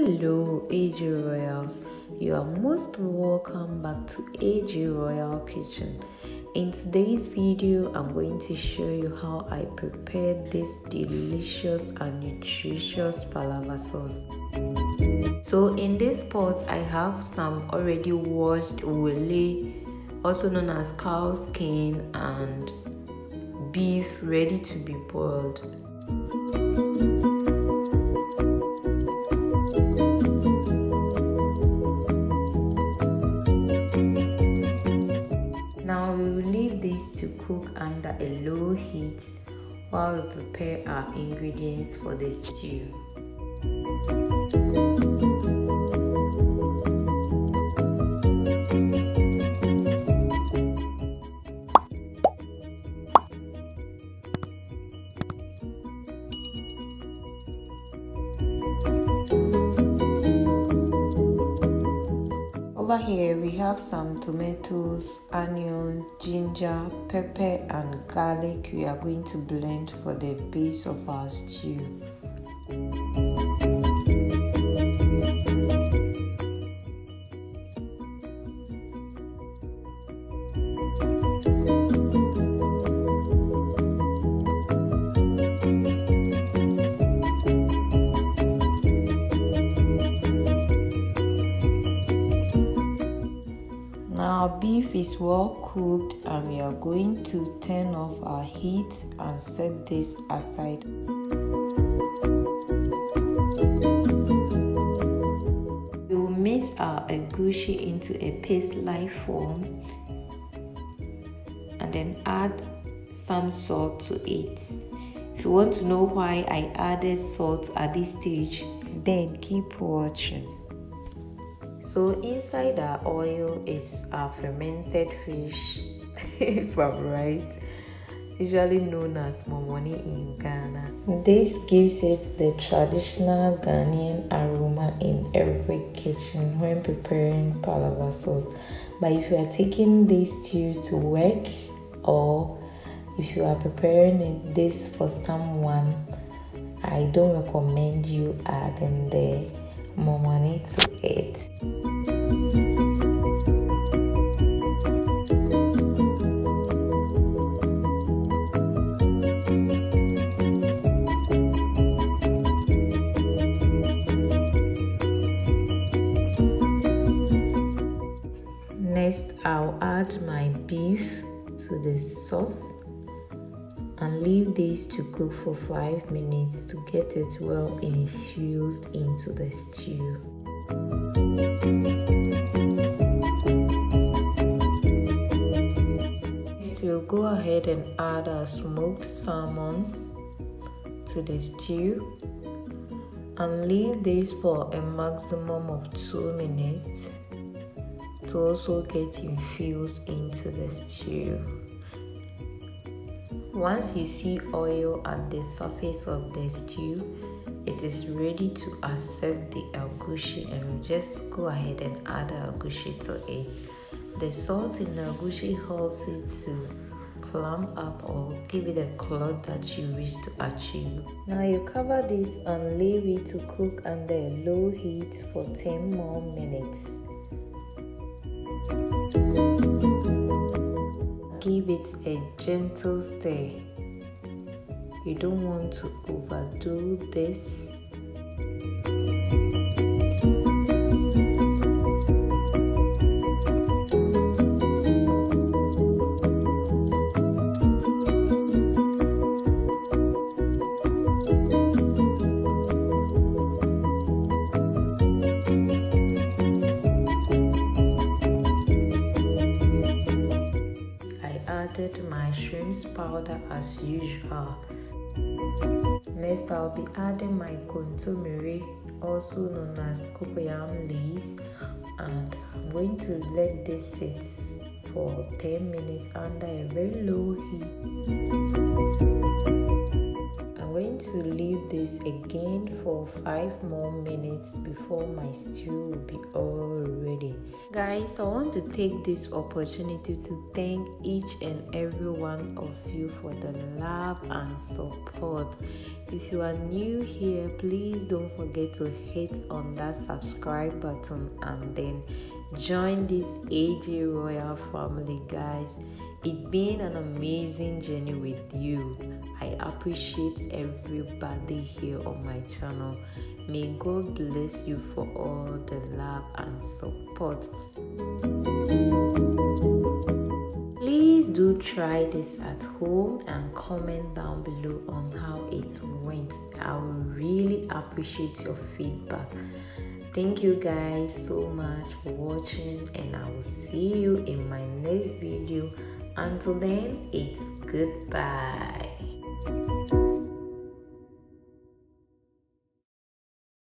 Hello AG Royals, you are most welcome back to AG Royal Kitchen. In today's video, I'm going to show you how I prepared this delicious and nutritious palava sauce. So in this pot, I have some already washed wele, also known as cow skin, and beef ready to be boiled. Now we will leave this to cook under a low heat while we prepare our ingredients for the stew. Over here we have some tomatoes, onion, ginger, pepper and garlic we are going to blend for the base of our stew. Now our beef is well cooked and we are going to turn off our heat and set this aside. We will mix our egushi into a paste-like form and then add some salt to it. If you want to know why I added salt at this stage, then keep watching. So inside our oil is our fermented fish, if I'm right, usually known as momoni in Ghana. This gives it the traditional Ghanaian aroma in every kitchen when preparing palava sauce. But if you are taking this stew to work, or if you are preparing this for someone, I don't recommend you adding the momoni to it. Next, I'll add my beef to the sauce and leave this to cook for 5 minutes to get it well infused into the stew. Next, we'll go ahead and add our smoked salmon to the stew and leave this for a maximum of 2 minutes to also get infused into the stew. Once you see oil at the surface of the stew, it is ready to accept the egushi, and just go ahead and add the egushi to it. The salt in the egushi helps it to clamp up or give it a color that you wish to achieve. Now you cover this and leave it to cook under a low heat for 10 more minutes. Give it a gentle stir. You don't want to overdo this. Added my shrimps powder as usual. Next, I'll be adding my kontomire, also known as cocoyam leaves, and I'm going to let this sit for 10 minutes under a very low heat. I'm going to leave this this again for 5 more minutes before my stew will be all ready. Guys, I want to take this opportunity to thank each and every one of you for the love and support. If you are new here, please don't forget to hit on that subscribe button and then join this AJ Royal family, guys. It's been an amazing journey with you. I appreciate everybody here on my channel. May God bless you for all the love and support. Please do try this at home and comment down below on how it went. I will really appreciate your feedback. Thank you guys so much for watching, and I will see you in my next video. Until then, it's goodbye.